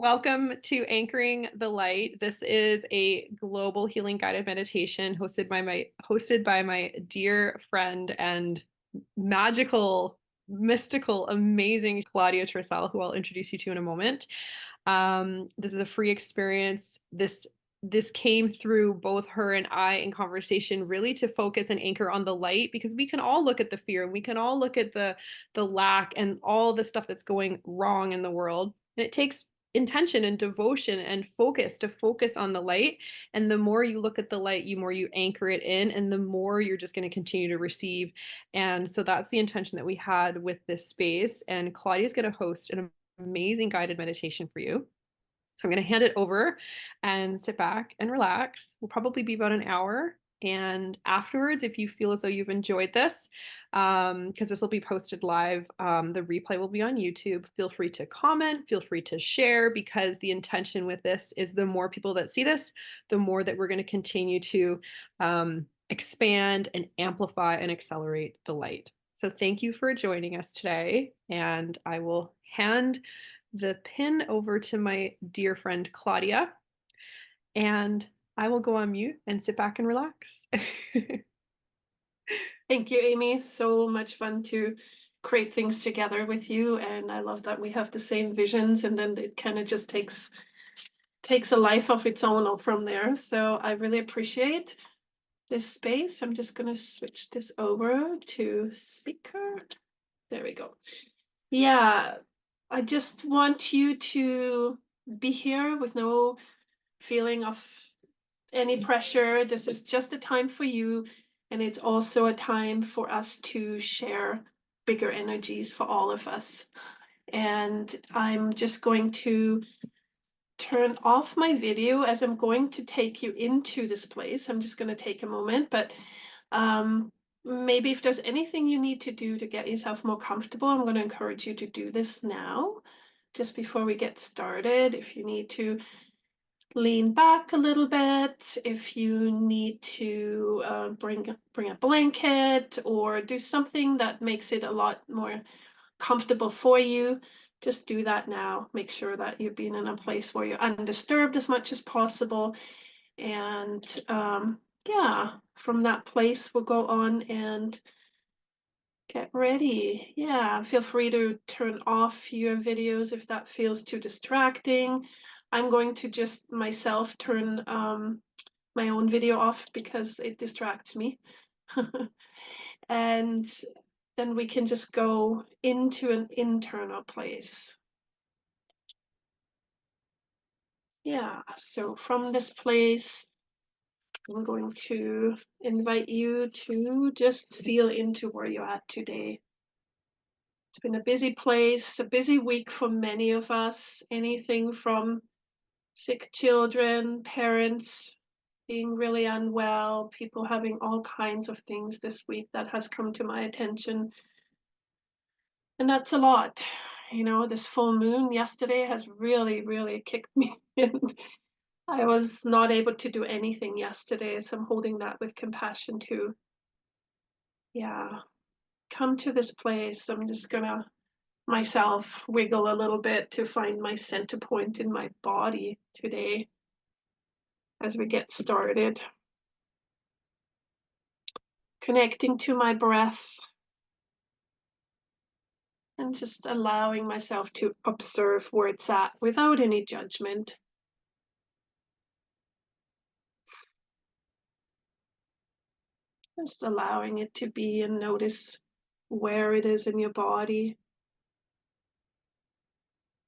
Welcome to Anchoring the Light. This is a global healing guided meditation hosted by my dear friend and magical, mystical, amazing Claudia Tressel, who I'll introduce you to in a moment. This is a free experience. This came through both her and I in conversation, really to focus and anchor on the light, because we can all look at the fear and we can all look at the lack and all the stuff that's going wrong in the world. And it takes intention and devotion and focus to focus on the light. And the more you look at the light, the more you anchor it in, and the more you're just going to continue to receive. And so that's the intention that we had with this space. And Claudia's going to host an amazing guided meditation for you. So I'm going to hand it over and sit back and relax. We'll probably be about an hour. And afterwards, if you feel as though you've enjoyed this, because this will be posted live, the replay will be on YouTube. Feel free to comment, feel free to share, because the intention with this is the more people that see this, the more that we're going to continue to expand and amplify and accelerate the light. So thank you for joining us today. And I will hand the pin over to my dear friend Claudia, and I will go on mute and sit back and relax. Thank you, Amy. So much fun to create things together with you. And I love that we have the same visions, and then it kind of just takes a life of its own from there. So I really appreciate this space. I'm just going to switch this over to speaker. There we go. Yeah, I just want you to be here with no feeling of any pressure. This is just a time for you. And it's also a time for us to share bigger energies for all of us. And I'm just going to turn off my video as I'm going to take you into this place. I'm just going to take a moment, but maybe if there's anything you need to do to get yourself more comfortable, I'm going to encourage you to do this now, just before we get started. If you need to lean back a little bit, if you need to bring a blanket or do something that makes it a lot more comfortable for you, just do that now. Make sure that you're being in a place where you're undisturbed as much as possible. And yeah, from that place, we'll go on and get ready. Yeah, feel free to turn off your videos if that feels too distracting. I'm going to just myself turn my own video off because it distracts me. And then we can just go into an internal place. Yeah, so from this place, I'm going to invite you to just feel into where you're at today. It's been a busy place, a busy week for many of us. Anything from sick children, parents being really unwell, people having all kinds of things this week that has come to my attention. And that's a lot. You know, this full moon yesterday has really, really kicked me. And I was not able to do anything yesterday, so I'm holding that with compassion too. Yeah, come to this place. I'm just gonna myself wiggle a little bit to find my center point in my body today as we get started. Connecting to my breath and just allowing myself to observe where it's at without any judgment. Just allowing it to be, and notice where it is in your body,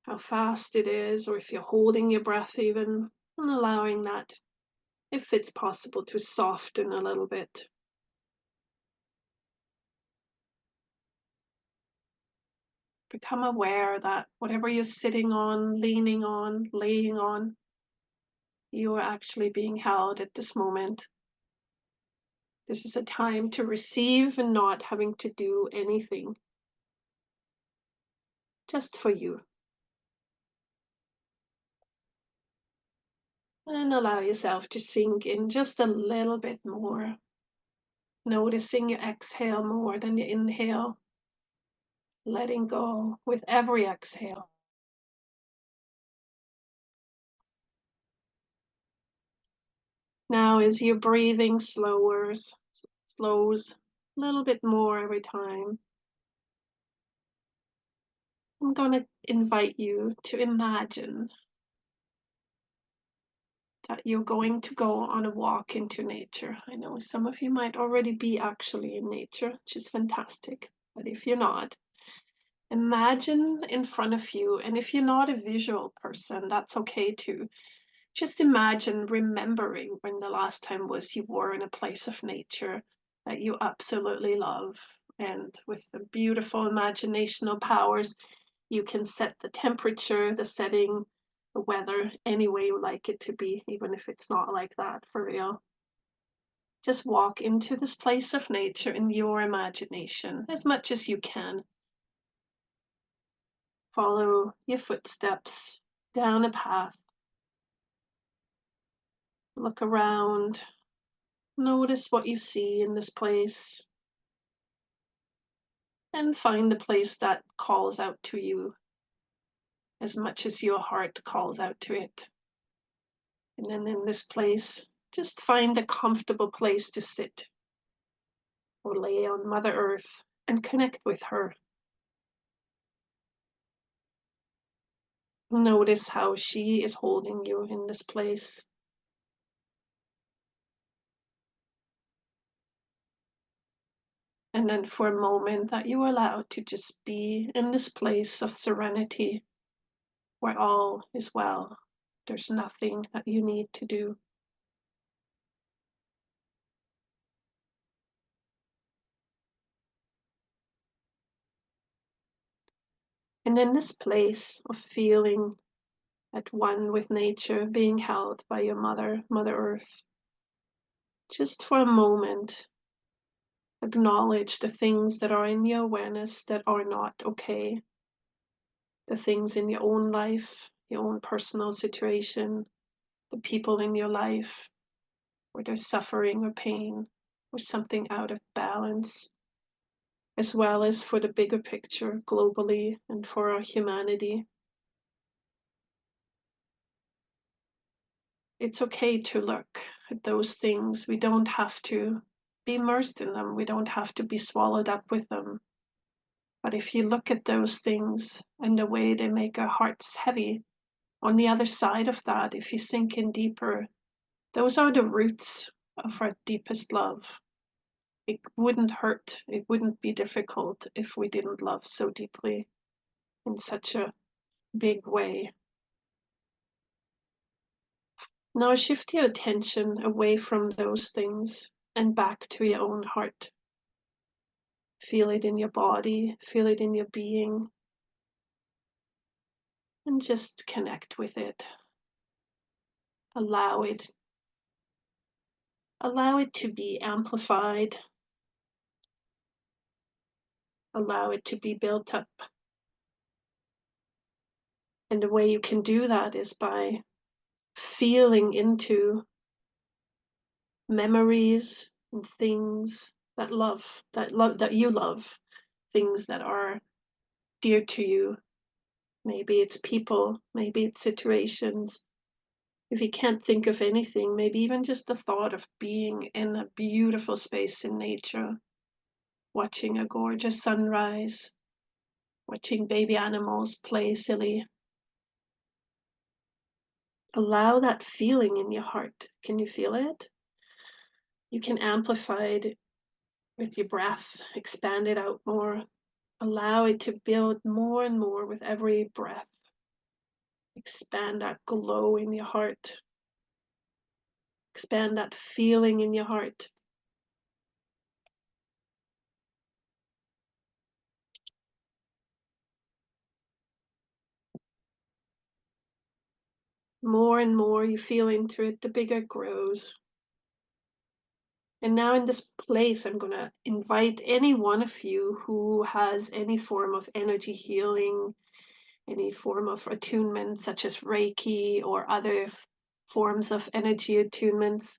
how fast it is, or if you're holding your breath even, and allowing that, if it's possible, to soften a little bit. Become aware that whatever you're sitting on, leaning on, laying on, you are actually being held at this moment. This is a time to receive and not having to do anything, just for you. And allow yourself to sink in just a little bit more, noticing your exhale more than your inhale, letting go with every exhale. Now, as your breathing slows a little bit more every time, I'm going to invite you to imagine that you're going to go on a walk into nature. I know some of you might already be actually in nature, which is fantastic. But if you're not, imagine in front of you, and if you're not a visual person, that's okay too. Just imagine remembering when the last time was you were in a place of nature that you absolutely love. And with the beautiful imaginational powers, you can set the temperature, the setting, the weather any way you like it to be, even if it's not like that for real. Just walk into this place of nature in your imagination as much as you can. Follow your footsteps down a path. Look around. Notice what you see in this place and find the place that calls out to you as much as your heart calls out to it. And then in this place, just find a comfortable place to sit or lay on Mother Earth and connect with her. Notice how she is holding you in this place. And then for a moment that you allow to just be in this place of serenity where all is well. There's nothing that you need to do. And in this place of feeling at one with nature, being held by your mother, Mother Earth, just for a moment, acknowledge the things that are in your awareness that are not okay, the things in your own life, your own personal situation, the people in your life where there's suffering or pain or something out of balance, as well as for the bigger picture globally and for our humanity. It's okay to look at those things. We don't have to be immersed in them. We don't have to be swallowed up with them. But if you look at those things and the way they make our hearts heavy, on the other side of that, if you sink in deeper, those are the roots of our deepest love. It wouldn't hurt, it wouldn't be difficult if we didn't love so deeply in such a big way. Now shift your attention away from those things and back to your own heart. Feel it in your body, feel it in your being, and just connect with it. Allow it. Allow it to be amplified. Allow it to be built up. And the way you can do that is by feeling into memories and things that that you love, things that are dear to you. Maybe it's people, maybe it's situations. If you can't think of anything, maybe even just the thought of being in a beautiful space in nature, watching a gorgeous sunrise, watching baby animals play silly. Allow that feeling in your heart. Can you feel it? You can amplify it with your breath, expand it out more. Allow it to build more and more with every breath. Expand that glow in your heart. Expand that feeling in your heart. More and more you feel into it, the bigger it grows. And now in this place, I'm going to invite any one of you who has any form of energy healing, any form of attunement, such as Reiki or other forms of energy attunements,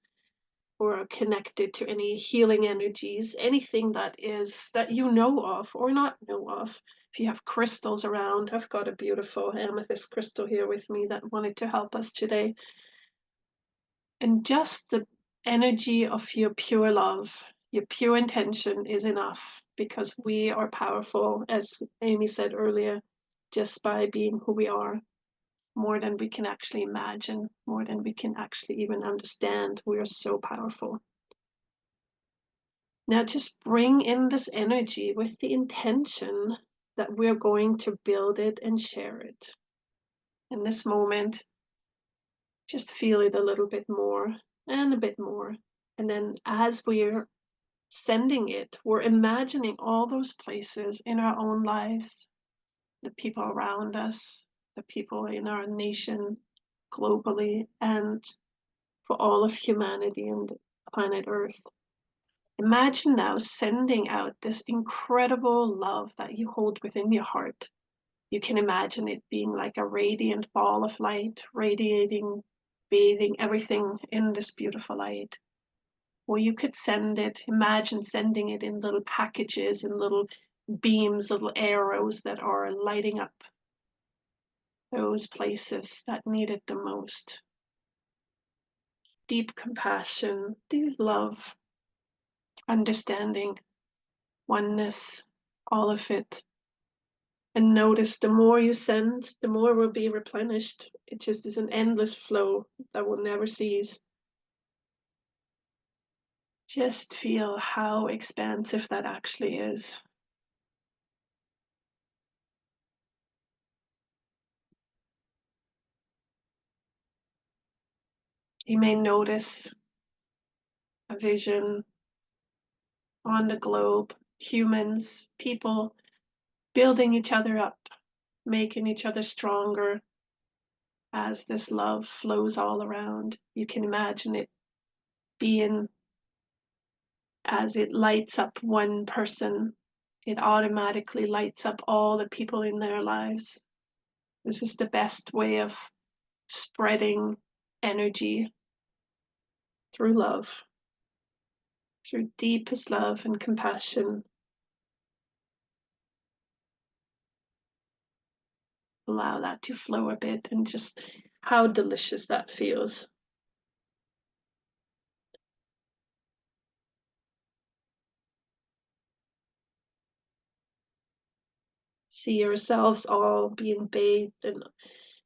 or are connected to any healing energies, anything that you know of or not know of. If you have crystals around, I've got a beautiful amethyst crystal here with me that wanted to help us today. And just the energy of your pure love, your pure intention is enough because we are powerful, as Amy said earlier, just by being who we are, more than we can actually imagine, more than we can actually even understand. We are so powerful. Now just bring in this energy with the intention that we're going to build it and share it. In this moment, just feel it a little bit more and a bit more. And then as we're sending it, we're imagining all those places in our own lives, the people around us, the people in our nation, globally, and for all of humanity and planet Earth. Imagine now sending out this incredible love that you hold within your heart. You can imagine it being like a radiant ball of light, radiating, bathing everything in this beautiful light. Or you could send it, imagine sending it in little packages and little beams, little arrows that are lighting up those places that need it the most. Deep compassion, deep love, understanding, oneness, all of it. And notice the more you send, the more will be replenished. It just is an endless flow that will never cease. Just feel how expansive that actually is. You may notice a vision on the globe, humans, people building each other up, making each other stronger as this love flows all around. You can imagine it being as it lights up one person, it automatically lights up all the people in their lives. This is the best way of spreading energy through love, through deepest love and compassion. Allow that to flow a bit and just how delicious that feels. See yourselves all being bathed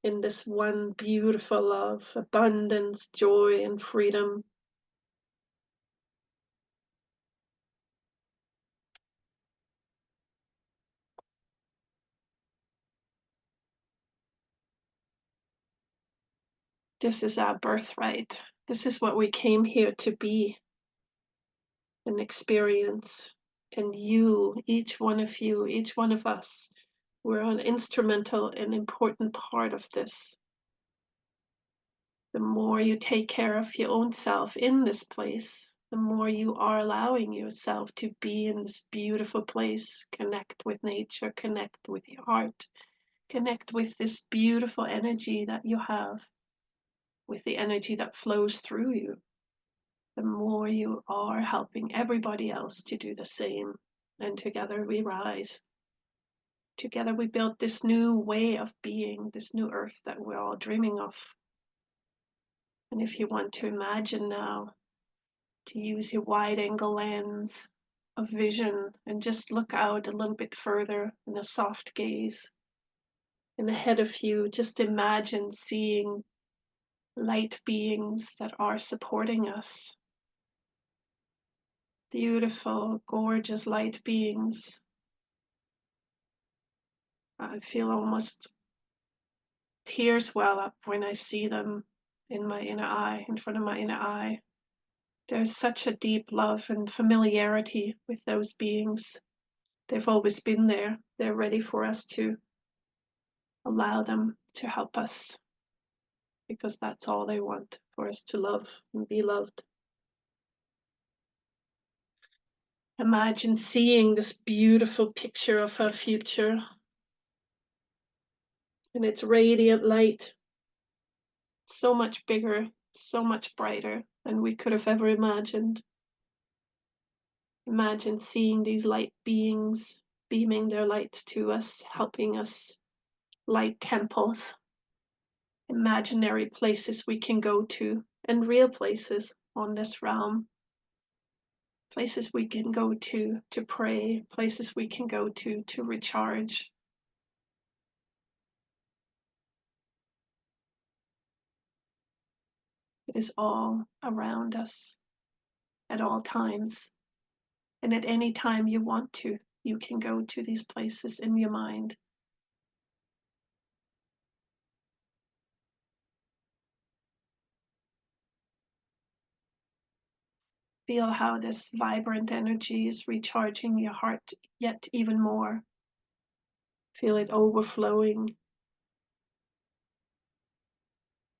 in this one beautiful love, abundance, joy, and freedom. This is our birthright. This is what we came here to be and experience. And you, each one of you, each one of us, we're an instrumental and important part of this. The more you take care of your own self in this place, the more you are allowing yourself to be in this beautiful place, connect with nature, connect with your heart, connect with this beautiful energy that you have, with the energy that flows through you. The more you are helping everybody else to do the same. And together we rise. Together we build this new way of being, this new earth that we're all dreaming of. And if you want to imagine now, to use your wide angle lens of vision and just look out a little bit further in a soft gaze. And ahead of you, just imagine seeing light beings that are supporting us. Beautiful, gorgeous light beings. I feel almost tears well up when I see them in my inner eye, in front of my inner eye. There's such a deep love and familiarity with those beings. They've always been there. They're ready for us to allow them to help us because that's all they want, for us to love and be loved. Imagine seeing this beautiful picture of our future and its radiant light, so much bigger, so much brighter than we could have ever imagined. Imagine seeing these light beings beaming their light to us, helping us light temples, imaginary places we can go to, and real places on this realm, places we can go to pray, places we can go to recharge. It is all around us at all times. And at any time you want to, you can go to these places in your mind. Feel how this vibrant energy is recharging your heart yet even more. Feel it overflowing.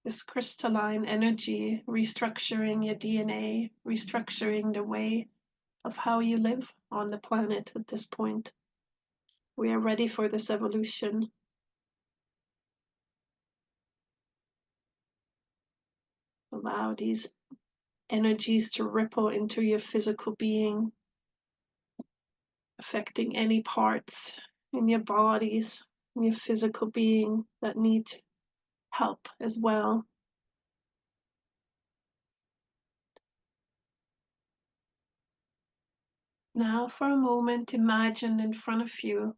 This crystalline energy restructuring your DNA, restructuring the way of how you live on the planet at this point. We are ready for this evolution. Allow these energies to ripple into your physical being, affecting any parts in your bodies, in your physical being that need help as well. Now, for a moment, imagine in front of you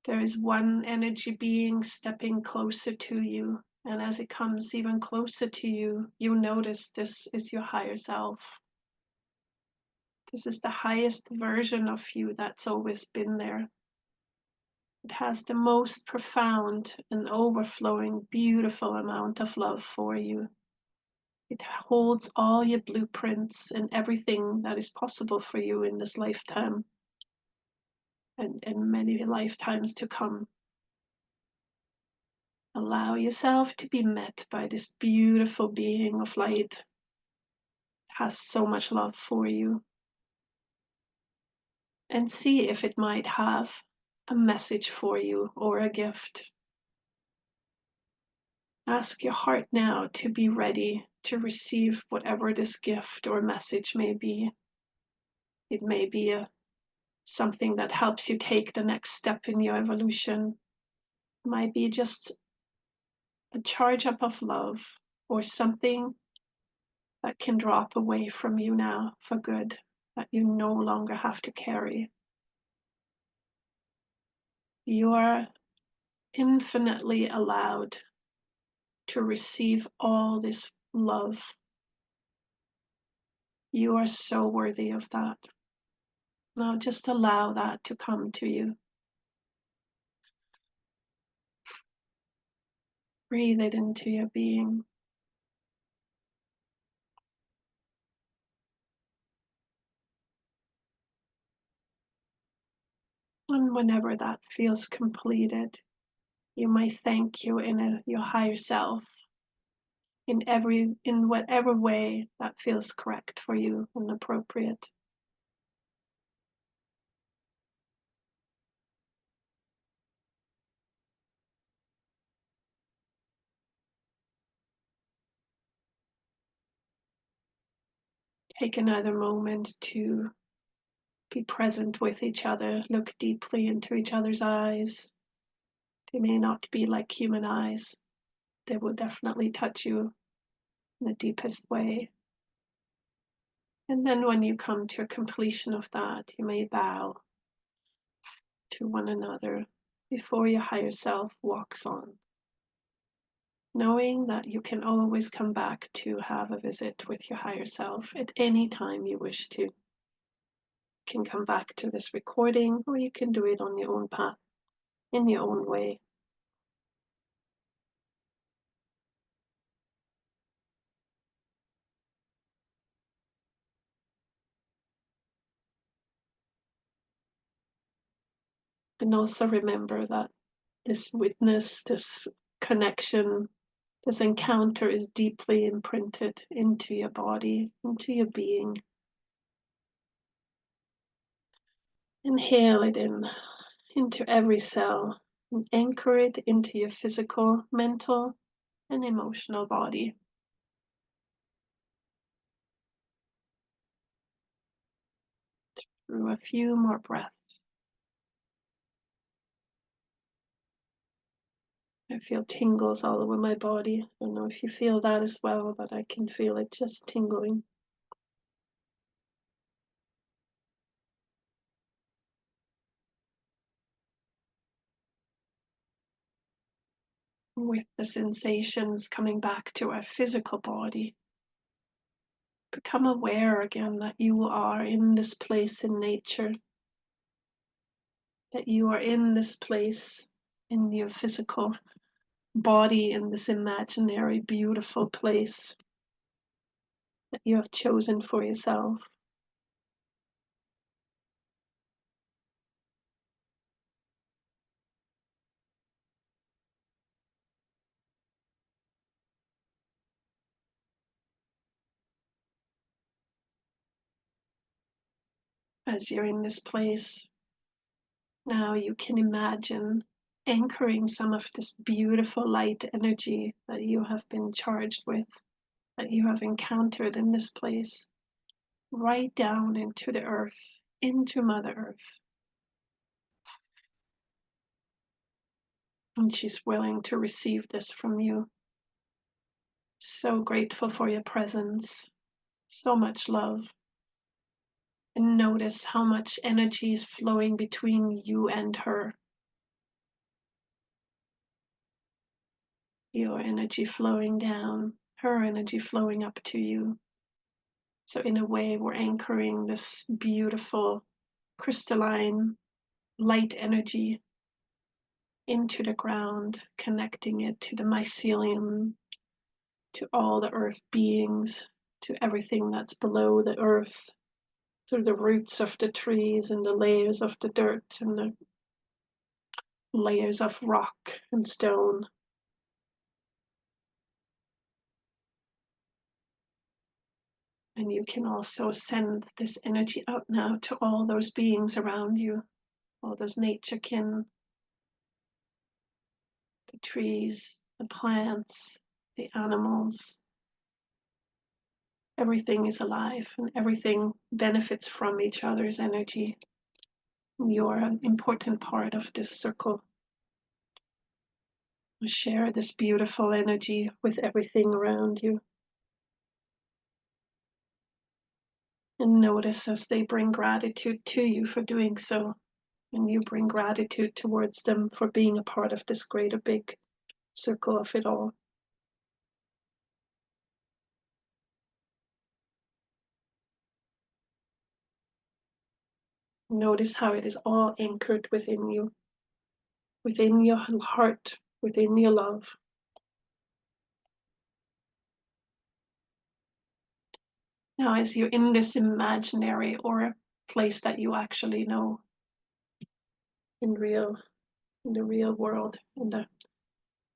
there is one energy being stepping closer to you. And as it comes even closer to you, you notice this is your higher self. This is the highest version of you that's always been there. It has the most profound and overflowing, beautiful amount of love for you. It holds all your blueprints and everything that is possible for you in this lifetime and many lifetimes to come. Allow yourself to be met by this beautiful being of light. It has so much love for you. And see if it might have a message for you or a gift. Ask your heart now to be ready to receive whatever this gift or message may be. It may be something that helps you take the next step in your evolution. It might be just a charge up of love or something that can drop away from you now for good, that you no longer have to carry. You are infinitely allowed to receive all this love. You are so worthy of that. Now just allow that to come to you. Breathe it into your being. And whenever that feels completed, you might thank your higher self in whatever way that feels correct for you and appropriate. Take another moment to be present with each other. Look deeply into each other's eyes. They may not be like human eyes. They will definitely touch you in the deepest way. And then when you come to a completion of that, you may bow to one another before your higher self walks on, knowing that you can always come back to have a visit with your higher self at any time you wish to. You can come back to this recording, or you can do it on your own path, in your own way. And also remember that this witness, this connection, this encounter is deeply imprinted into your body, into your being. Inhale it in, into every cell, and anchor it into your physical, mental, and emotional body. Through a few more breaths. I feel tingles all over my body. I don't know if you feel that as well, but I can feel it just tingling. With the sensations coming back to our physical body, become aware again that you are in this place in nature, that you are in this place in your physical body, in this imaginary, beautiful place that you have chosen for yourself. As you're in this place, now you can imagine anchoring some of this beautiful light energy that you have been charged with, that you have encountered in this place, right down into the earth, into Mother Earth. And she's willing to receive this from you. So grateful for your presence, so much love. And notice how much energy is flowing between you and her. Your energy flowing down, her energy flowing up to you. So in a way, we're anchoring this beautiful crystalline light energy into the ground, connecting it to the mycelium, to all the earth beings, to everything that's below the earth, through the roots of the trees and the layers of the dirt and the layers of rock and stone. And you can also send this energy out now to all those beings around you, all those nature kin, the trees, the plants, the animals. Everything is alive and everything benefits from each other's energy. You're an important part of this circle. Share this beautiful energy with everything around you. And notice as they bring gratitude to you for doing so, and you bring gratitude towards them for being a part of this greater big circle of it all. Notice how it is all anchored within you, within your heart, within your love. Now, as you're in this imaginary or place that you actually know in the real world, in the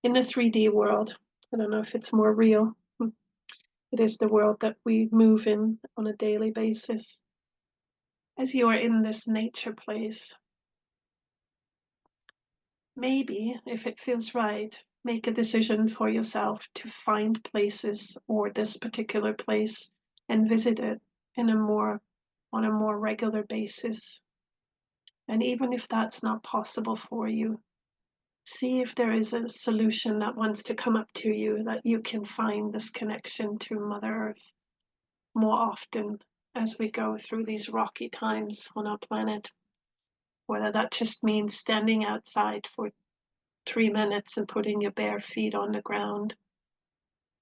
3D world, I don't know if it's more real. It is the world that we move in on a daily basis. As you are in this nature place, maybe, if it feels right, make a decision for yourself to find places or this particular place and visit it on a more regular basis. And even if that's not possible for you, see if there is a solution that wants to come up to you, that you can find this connection to Mother Earth more often as we go through these rocky times on our planet. Whether that just means standing outside for 3 minutes and putting your bare feet on the ground,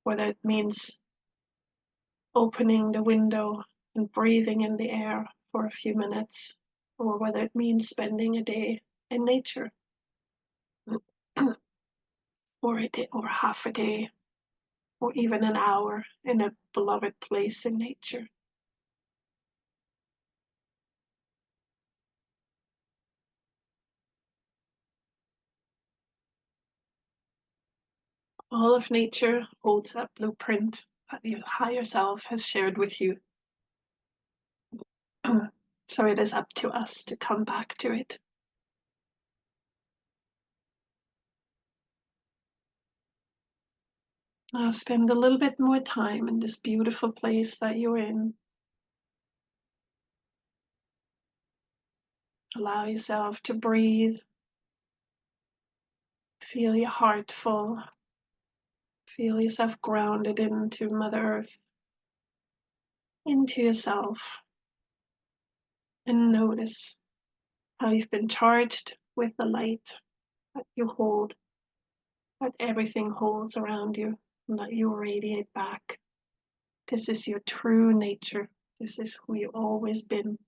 whether it means opening the window and breathing in the air for a few minutes, or whether it means spending a day in nature, or a day, or half a day, or even an hour in a beloved place in nature. All of nature holds that blueprint that your higher self has shared with you. So it is up to us to come back to it. Now spend a little bit more time in this beautiful place that you're in. Allow yourself to breathe. Feel your heart full. Feel yourself grounded into Mother Earth, into yourself, and notice how you've been charged with the light that you hold, that everything holds around you, and that you radiate back. This is your true nature. This is who you've always been.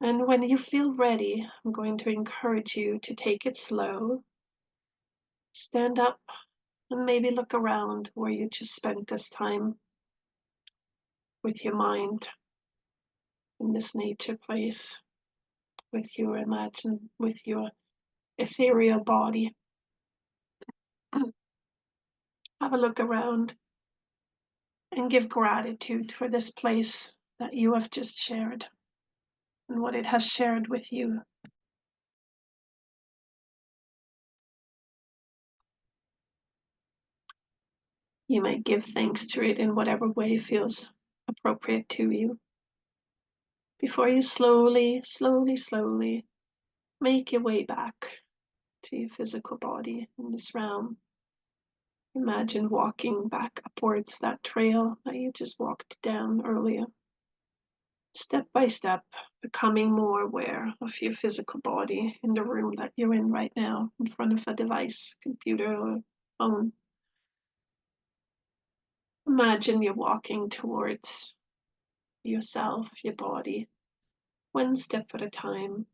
And when you feel ready, I'm going to encourage you to take it slow, stand up, and maybe look around where you just spent this time with your mind in this nature place, with your ethereal body. Have a look around and give gratitude for this place that you have just shared and what it has shared with you. You might give thanks to it in whatever way feels appropriate to you. Before you slowly make your way back to your physical body in this realm. Imagine walking back upwards that trail that you just walked down earlier. Step by step, becoming more aware of your physical body in the room that you're in right now, in front of a device, computer, or phone. Imagine you're walking towards yourself, your body, one step at a time.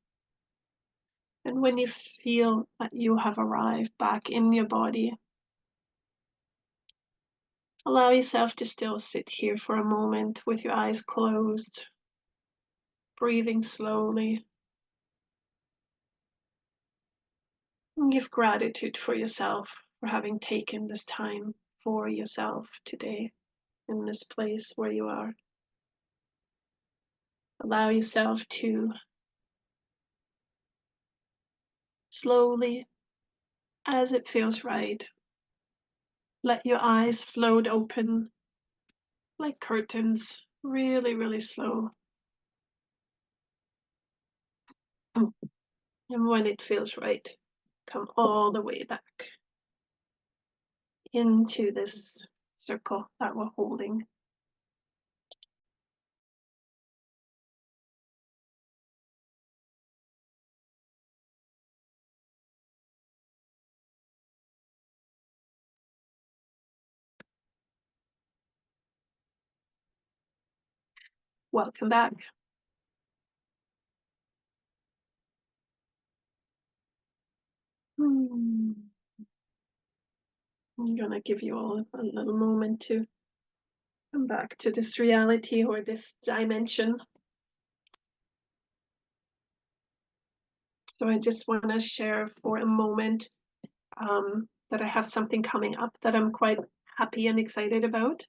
And when you feel that you have arrived back in your body, allow yourself to still sit here for a moment with your eyes closed, breathing slowly. And give gratitude for yourself for having taken this time for yourself today in this place where you are. Allow yourself to slowly, as it feels right, let your eyes float open like curtains, really slow. And when it feels right, come all the way back into this circle that we're holding. Welcome back. I'm gonna give you all a little moment to come back to this reality or this dimension. So I just want to share for a moment that I have something coming up that I'm quite happy and excited about.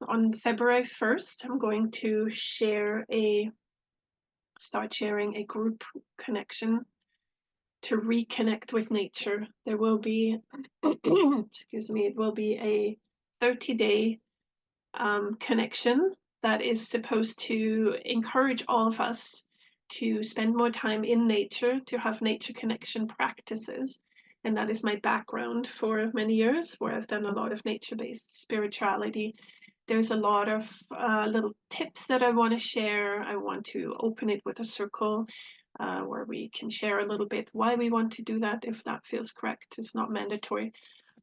On February 1st, I'm going to start sharing a group connection to reconnect with nature. There will be, excuse me, it will be a 30-day connection that is supposed to encourage all of us to spend more time in nature, to have nature connection practices. And that is my background for many years, where I've done a lot of nature-based spirituality. There's a lot of little tips that I want to share. I want to open it with a circle where we can share a little bit why we want to do that, if that feels correct. It's not mandatory.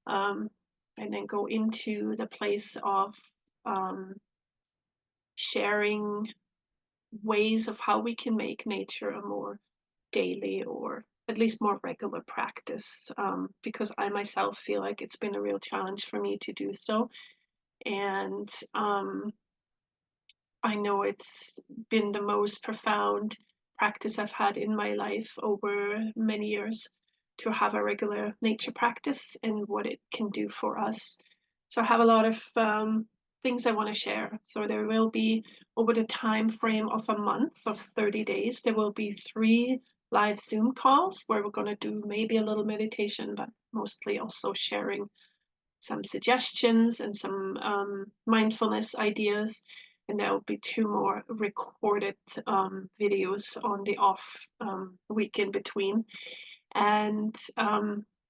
And then go into the place of um, sharing ways of how we can make nature a more daily or at least more regular practice, because I myself feel like it's been a real challenge for me to do so. And I know it's been the most profound practice I've had in my life over many years, to have a regular nature practice and what it can do for us. So I have a lot of things I want to share. So there will be, over the time frame of a month of 30 days, there will be 3 live Zoom calls where we're going to do maybe a little meditation, but mostly also sharing some suggestions and some mindfulness ideas. and there will be two more recorded videos on the off week in between. And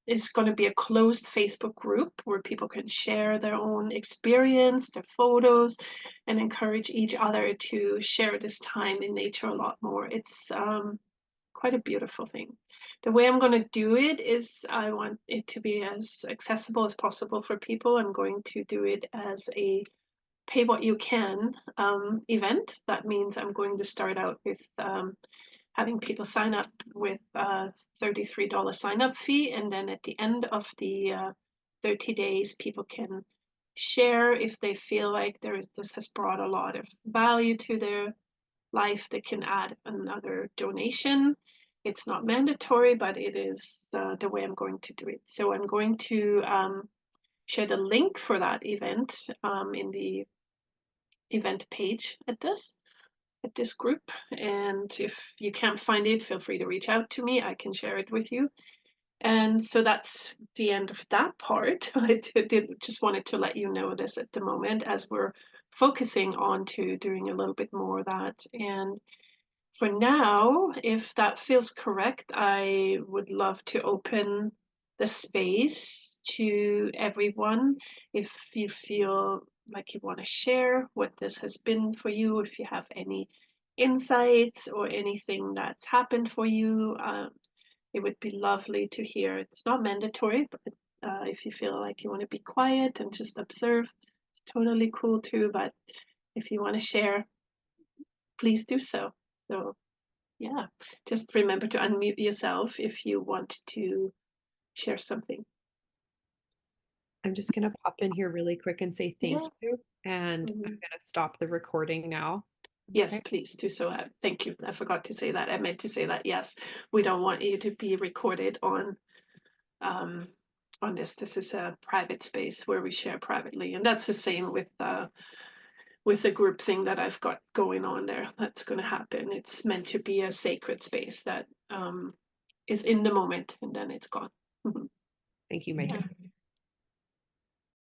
it's going to be a closed Facebook group where people can share their own experience, their photos, and encourage each other to share this time in nature a lot more. It's quite a beautiful thing. The way I'm going to do it is I want it to be as accessible as possible for people. I'm going to do it as a pay what you can event. That means I'm going to start out with having people sign up with a $33 sign up fee. And then at the end of the 30 days, people can share if they feel like this has brought a lot of value to their life. They can add another donation. It's not mandatory, but it is the way I'm going to do it. So I'm going to share the link for that event in the event page at this group. And if you can't find it, feel free to reach out to me. I can share it with you. And so that's the end of that part. I did just wanted to let you know this at the moment as we're focusing on to doing a little bit more of that. And for now, if that feels correct, I would love to open the space to everyone. If you feel like you want to share what this has been for you, if you have any insights or anything that's happened for you, it would be lovely to hear. It's not mandatory, but if you feel like you want to be quiet and just observe, it's totally cool too. But if you want to share, please do so. So yeah, just remember to unmute yourself if you want to share something. I'm just going to pop in here really quick and say thank Yeah. you. And I'm Mhm. going to stop the recording now. Yes, Okay. please do so. Thank you. I forgot to say that. I meant to say that. Yes, we don't want you to be recorded um, on this. This is a private space where we share privately, and that's the same with the group thing that I've got going on there. That's going to happen. It's meant to be a sacred space that is in the moment, and then it's gone. Thank you, my Yeah. dear.